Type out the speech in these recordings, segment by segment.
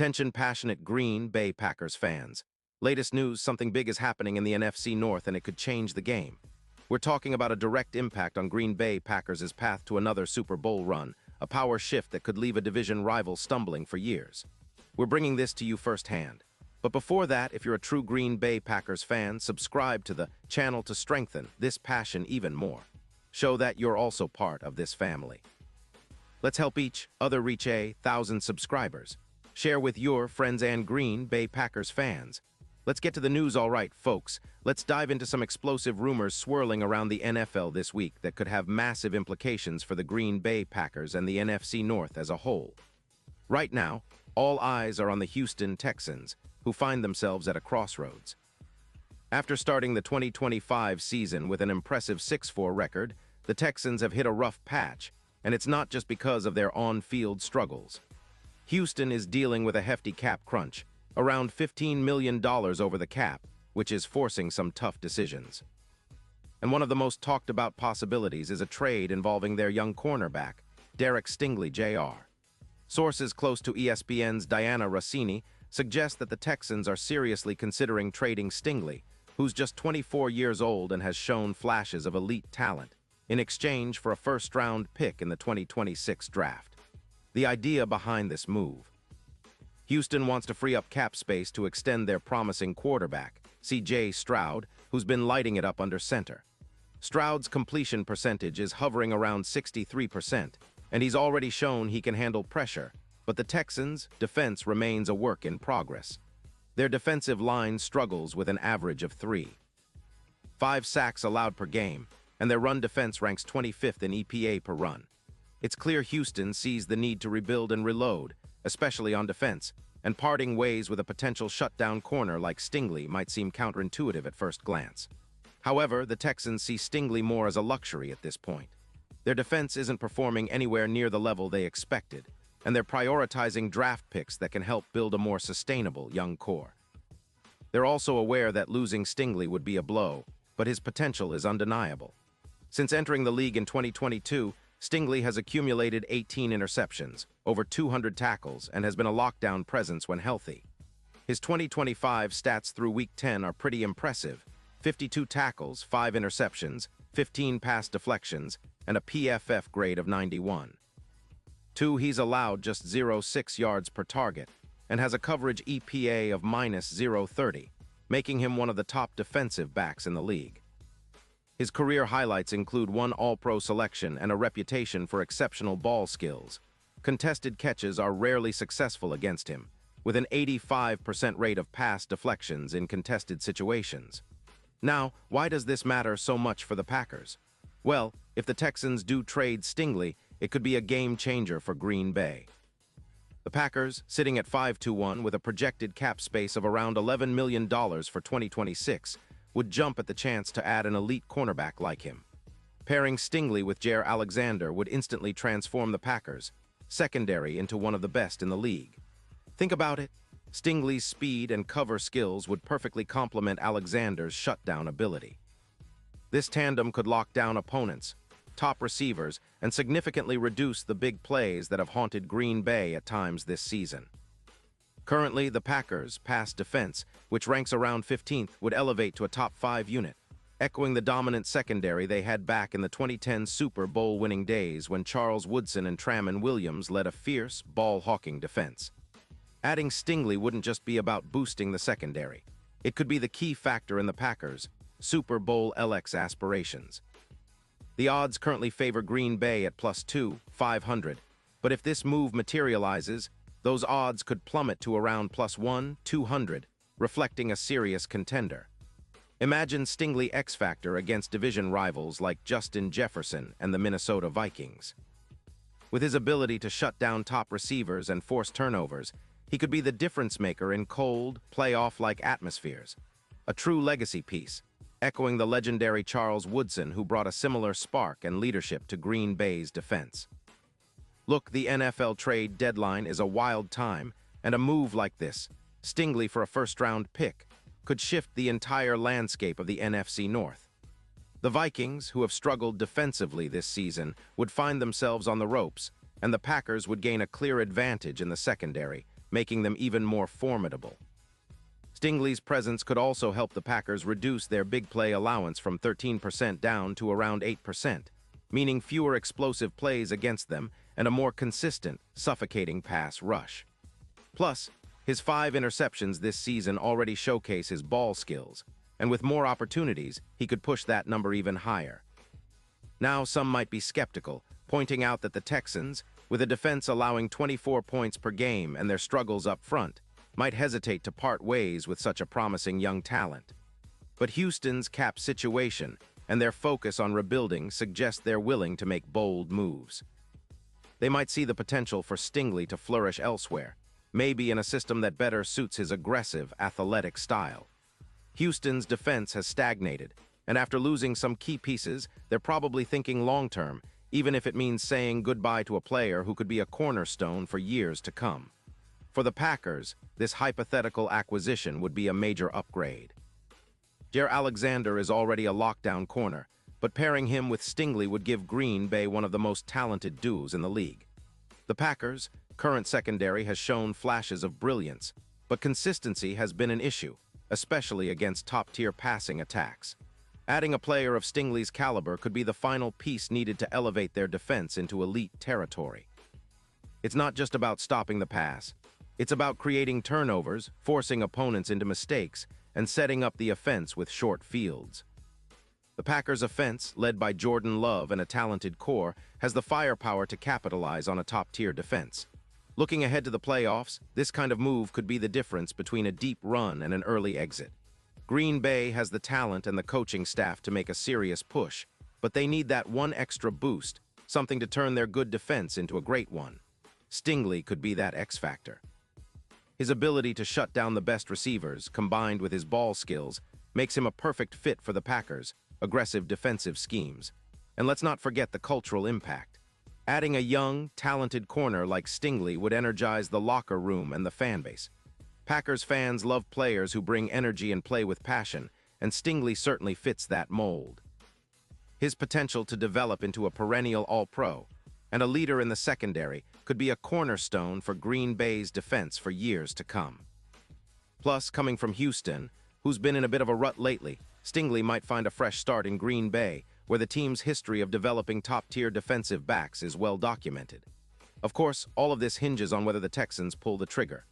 Attention passionate Green Bay Packers fans. Latest news, something big is happening in the NFC North and it could change the game. We're talking about a direct impact on Green Bay Packers' path to another Super Bowl run, a power shift that could leave a division rival stumbling for years. We're bringing this to you firsthand. But before that, if you're a true Green Bay Packers fan, subscribe to the channel to strengthen this passion even more. Show that you're also part of this family. Let's help each other reach 1,000 subscribers. Share with your friends and Green Bay Packers fans. Let's get to the news, all right, folks. Let's dive into some explosive rumors swirling around the NFL this week that could have massive implications for the Green Bay Packers and the NFC North as a whole. Right now, all eyes are on the Houston Texans, who find themselves at a crossroads. After starting the 2025 season with an impressive 6-4 record, the Texans have hit a rough patch, and it's not just because of their on-field struggles. Houston is dealing with a hefty cap crunch, around $15 million over the cap, which is forcing some tough decisions. And one of the most talked about possibilities is a trade involving their young cornerback, Derek Stingley Jr. Sources close to ESPN's Diana Rossini suggest that the Texans are seriously considering trading Stingley, who's just 24 years old and has shown flashes of elite talent, in exchange for a first-round pick in the 2026 draft. The idea behind this move: Houston wants to free up cap space to extend their promising quarterback, C.J. Stroud, who's been lighting it up under center. Stroud's completion percentage is hovering around 63%, and he's already shown he can handle pressure, but the Texans' defense remains a work in progress. Their defensive line struggles with an average of 3.5 sacks allowed per game, and their run defense ranks 25th in EPA per run. It's clear Houston sees the need to rebuild and reload, especially on defense, and parting ways with a potential shutdown corner like Stingley might seem counterintuitive at first glance. However, the Texans see Stingley more as a luxury at this point. Their defense isn't performing anywhere near the level they expected, and they're prioritizing draft picks that can help build a more sustainable young core. They're also aware that losing Stingley would be a blow, but his potential is undeniable. Since entering the league in 2022, Stingley has accumulated 18 interceptions, over 200 tackles, and has been a lockdown presence when healthy. His 2025 stats through Week 10 are pretty impressive: 52 tackles, 5 interceptions, 15 pass deflections, and a PFF grade of 91. He's allowed just 0.6 yards per target, and has a coverage EPA of -0.30, making him one of the top defensive backs in the league. His career highlights include one All-Pro selection and a reputation for exceptional ball skills. Contested catches are rarely successful against him, with an 85% rate of pass deflections in contested situations. Now, why does this matter so much for the Packers? Well, if the Texans do trade Stingley, it could be a game-changer for Green Bay. The Packers, sitting at 5-1 with a projected cap space of around $11 million for 2026, would jump at the chance to add an elite cornerback like him. Pairing Stingley with Jaire Alexander would instantly transform the Packers' secondary into one of the best in the league. Think about it. Stingley's speed and cover skills would perfectly complement Alexander's shutdown ability. This tandem could lock down opponents, top receivers, and significantly reduce the big plays that have haunted Green Bay at times this season. Currently, the Packers' pass defense, which ranks around 15th, would elevate to a top 5 unit, echoing the dominant secondary they had back in the 2010 Super Bowl-winning days when Charles Woodson and Tramon Williams led a fierce, ball-hawking defense. Adding Stingley wouldn't just be about boosting the secondary. It could be the key factor in the Packers' Super Bowl LX aspirations. The odds currently favor Green Bay at +2,500, but if this move materializes, those odds could plummet to around +1,200, reflecting a serious contender. Imagine Stingley X-Factor against division rivals like Justin Jefferson and the Minnesota Vikings. With his ability to shut down top receivers and force turnovers, he could be the difference-maker in cold, playoff-like atmospheres. A true legacy piece, echoing the legendary Charles Woodson, who brought a similar spark and leadership to Green Bay's defense. Look, the NFL trade deadline is a wild time, and a move like this, Stingley for a first-round pick, could shift the entire landscape of the NFC North. The Vikings, who have struggled defensively this season, would find themselves on the ropes, and the Packers would gain a clear advantage in the secondary, making them even more formidable. Stingley's presence could also help the Packers reduce their big play allowance from 13% down to around 8%, meaning fewer explosive plays against them and a more consistent, suffocating pass rush. Plus, his 5 interceptions this season already showcase his ball skills, and with more opportunities, he could push that number even higher. Now some might be skeptical, pointing out that the Texans, with a defense allowing 24 points per game and their struggles up front, might hesitate to part ways with such a promising young talent. But Houston's cap situation and their focus on rebuilding suggest they're willing to make bold moves. They might see the potential for Stingley to flourish elsewhere, maybe in a system that better suits his aggressive, athletic style. Houston's defense has stagnated, and after losing some key pieces, they're probably thinking long-term, even if it means saying goodbye to a player who could be a cornerstone for years to come. For the Packers, this hypothetical acquisition would be a major upgrade. Jaire Alexander is already a lockdown corner, but pairing him with Stingley would give Green Bay one of the most talented duos in the league. The Packers' current secondary has shown flashes of brilliance, but consistency has been an issue, especially against top-tier passing attacks. Adding a player of Stingley's caliber could be the final piece needed to elevate their defense into elite territory. It's not just about stopping the pass. It's about creating turnovers, forcing opponents into mistakes, and setting up the offense with short fields. The Packers' offense, led by Jordan Love and a talented core, has the firepower to capitalize on a top-tier defense. Looking ahead to the playoffs, this kind of move could be the difference between a deep run and an early exit. Green Bay has the talent and the coaching staff to make a serious push, but they need that one extra boost, something to turn their good defense into a great one. Stingley could be that X factor. His ability to shut down the best receivers, combined with his ball skills, makes him a perfect fit for the Packers' aggressive defensive schemes. And let's not forget the cultural impact. Adding a young, talented corner like Stingley would energize the locker room and the fanbase. Packers fans love players who bring energy and play with passion, and Stingley certainly fits that mold. His potential to develop into a perennial All-Pro and a leader in the secondary could be a cornerstone for Green Bay's defense for years to come. Plus, coming from Houston, who's been in a bit of a rut lately, Stingley might find a fresh start in Green Bay, where the team's history of developing top-tier defensive backs is well documented. Of course, all of this hinges on whether the Texans pull the trigger.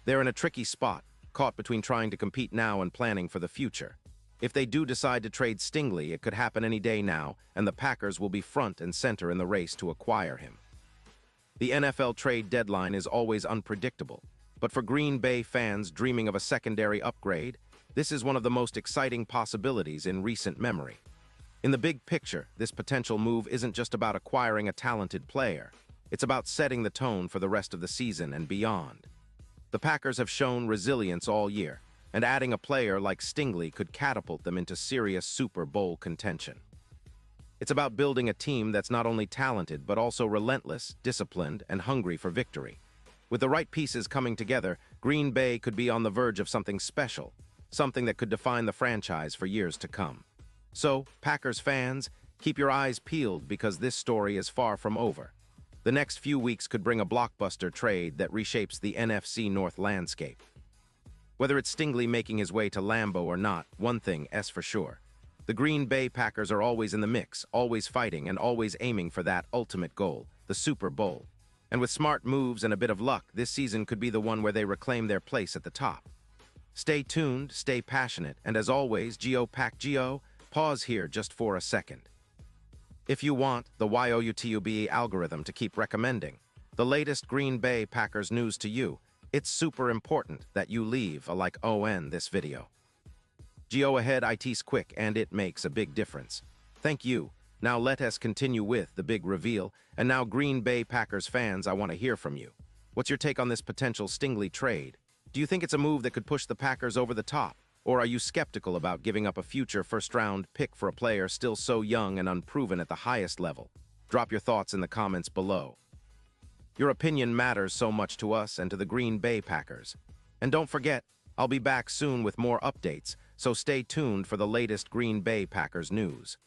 They're in a tricky spot, caught between trying to compete now and planning for the future. If they do decide to trade Stingley, it could happen any day now, and the Packers will be front and center in the race to acquire him. The NFL trade deadline is always unpredictable, but for Green Bay fans dreaming of a secondary upgrade, this is one of the most exciting possibilities in recent memory. In the big picture, this potential move isn't just about acquiring a talented player. It's about setting the tone for the rest of the season and beyond. The Packers have shown resilience all year, and adding a player like Stingley could catapult them into serious Super Bowl contention. It's about building a team that's not only talented but also relentless, disciplined, and hungry for victory. With the right pieces coming together, Green Bay could be on the verge of something special, something that could define the franchise for years to come. So, Packers fans, keep your eyes peeled because this story is far from over. The next few weeks could bring a blockbuster trade that reshapes the NFC North landscape. Whether it's Stingley making his way to Lambeau or not, one thing is for sure. The Green Bay Packers are always in the mix, always fighting, and always aiming for that ultimate goal, the Super Bowl. And with smart moves and a bit of luck, this season could be the one where they reclaim their place at the top. Stay tuned, stay passionate, and as always, Geo, pause here just for a second. If you want the YOUTUBE algorithm to keep recommending the latest Green Bay Packers news to you, it's super important that you leave a like on this video. Geo ahead IT's quick and it makes a big difference. Thank you. Now let us continue with the big reveal. And now Green Bay Packers fans, I want to hear from you. What's your take on this potential Stingley trade? Do you think it's a move that could push the Packers over the top? Or are you skeptical about giving up a future first-round pick for a player still so young and unproven at the highest level? Drop your thoughts in the comments below. Your opinion matters so much to us and to the Green Bay Packers. And don't forget, I'll be back soon with more updates, so stay tuned for the latest Green Bay Packers news.